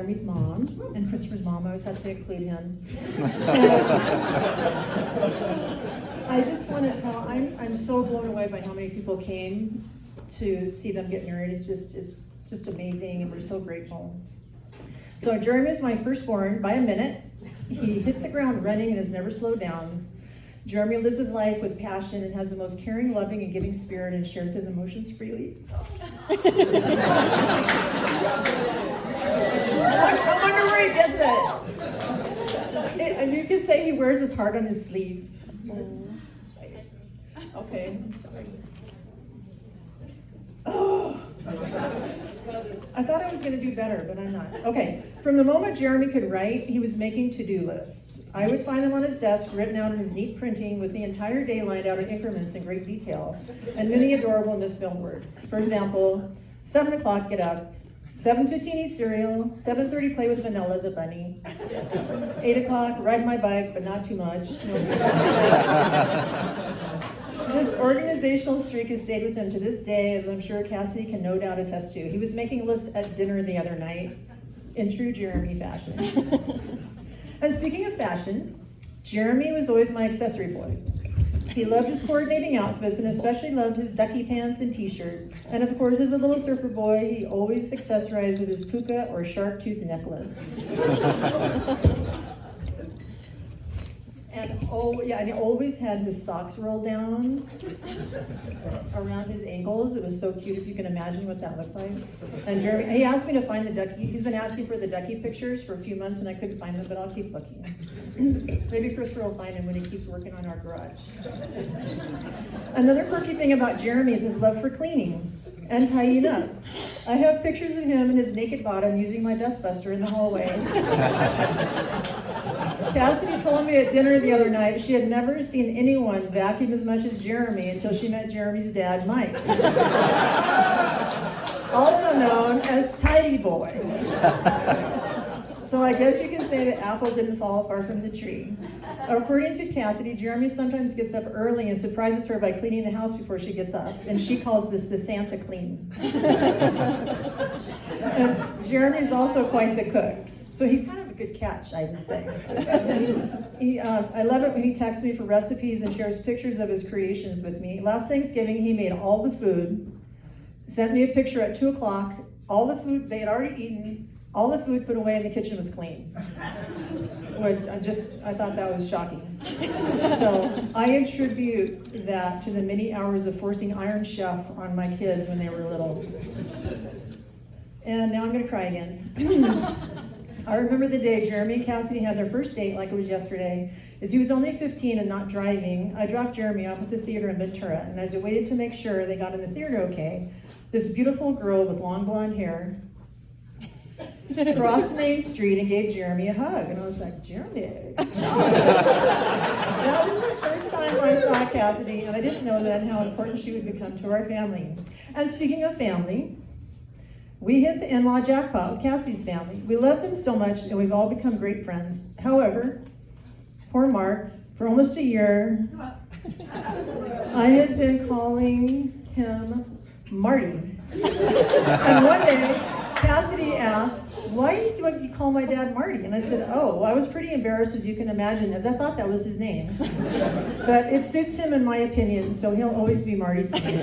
Jeremy's mom, and Christopher's mom. I always have to include him. I just want to tell, I'm so blown away by how many people came to see them get married. It's just amazing, and we're so grateful. So Jeremy is my firstborn by a minute. He hit the ground running and has never slowed down. Jeremy lives his life with passion and has the most caring, loving, and giving spirit and shares his emotions freely. I wonder where he gets it. And you can say he wears his heart on his sleeve. Okay, I'm sorry. Oh. I thought I was going to do better, but I'm not. Okay, from the moment Jeremy could write, he was making to-do lists. I would find them on his desk, written out in his neat printing, with the entire day lined out in increments in great detail, and many adorable misspelled words. For example, 7 o'clock, get up. 7:15, eat cereal. 7:30, play with Vanilla the bunny. 8 o'clock, ride my bike, but not too much. This organizational streak has stayed with him to this day, as I'm sure Cassidy can no doubt attest to. He was making lists at dinner the other night, in true Jeremy fashion. And speaking of fashion, Jeremy was always my accessory boy. He loved his coordinating outfits and especially loved his ducky pants and t-shirt. And of course, as a little surfer boy, he always accessorized with his puka or shark tooth necklace. And he always had his socks rolled down around his ankles. It was so cute, if you can imagine what that looks like. And Jeremy, he asked me to find the ducky. He's been asking for the ducky pictures for a few months and I couldn't find them, but I'll keep looking. Maybe Christopher will find him when he keeps working on our garage. Another quirky thing about Jeremy is his love for cleaning and tidying up. I have pictures of him in his naked bottom using my dustbuster in the hallway. Cassidy told me at dinner the other night she had never seen anyone vacuum as much as Jeremy until she met Jeremy's dad, Mike. Also known as Tidy Boy. So I guess you can say the apple didn't fall far from the tree. According to Cassidy, Jeremy sometimes gets up early and surprises her by cleaning the house before she gets up. And she calls this the Santa clean. And Jeremy's also quite the cook. So he's kind of a good catch, I would say. I love it when he texts me for recipes and shares pictures of his creations with me. Last Thanksgiving, he made all the food, sent me a picture at 2 o'clock, all the food they had already eaten, all the food put away in the kitchen was clean. I thought that was shocking. So I attribute that to the many hours of forcing Iron Chef on my kids when they were little. And now I'm gonna cry again. I remember the day Jeremy and Cassidy had their first date like it was yesterday. As he was only 15 and not driving, I dropped Jeremy off at the theater in Ventura, and as I waited to make sure they got in the theater okay, this beautiful girl with long blonde hair crossed Main Street and gave Jeremy a hug. And I was like, Jeremy, good job. That was the first time I saw Cassidy, and I didn't know then how important she would become to our family. And speaking of family, we hit the in-law jackpot with Cassidy's family. We love them so much, and we've all become great friends. However, poor Mark, for almost a year, I had been calling him Marty. And one day, Cassidy asked, why do you call my dad Marty? And I said, oh, well, I was pretty embarrassed, as you can imagine, as I thought that was his name. But it suits him, in my opinion, so he'll always be Marty to me.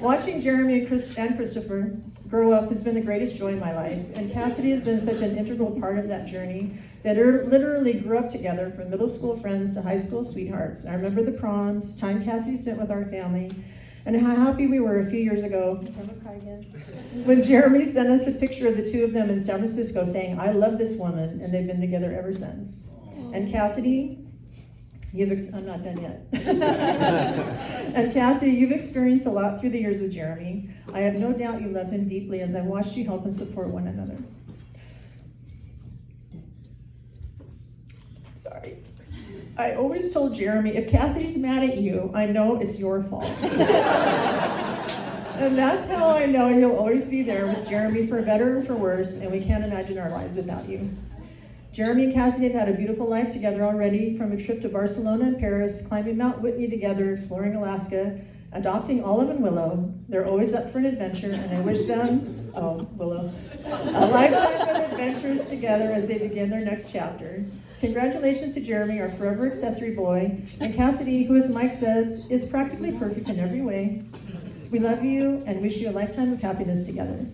Watching Jeremy and Christopher grow up has been the greatest joy in my life, and Cassidy has been such an integral part of that journey that literally grew up together from middle school friends to high school sweethearts. I remember the proms, time Cassidy spent with our family, and how happy we were a few years ago, when Jeremy sent us a picture of the two of them in San Francisco saying, I love this woman, and they've been together ever since. And Cassidy, I'm not done yet. And Cassidy, you've experienced a lot through the years with Jeremy. I have no doubt you love him deeply as I watched you help and support one another. Sorry. I always told Jeremy, if Cassidy's mad at you, I know it's your fault. And that's how I know you'll always be there with Jeremy for better and for worse, and we can't imagine our lives without you. Jeremy and Cassidy have had a beautiful life together already, from a trip to Barcelona and Paris, climbing Mount Whitney together, exploring Alaska, adopting Olive and Willow. They're always up for an adventure, and I wish them, Willow, a lifetime of adventures together as they begin their next chapter. Congratulations to Jeremy, our forever accessory boy, and Cassidy, who, as Mike says, is practically perfect in every way. We love you and wish you a lifetime of happiness together.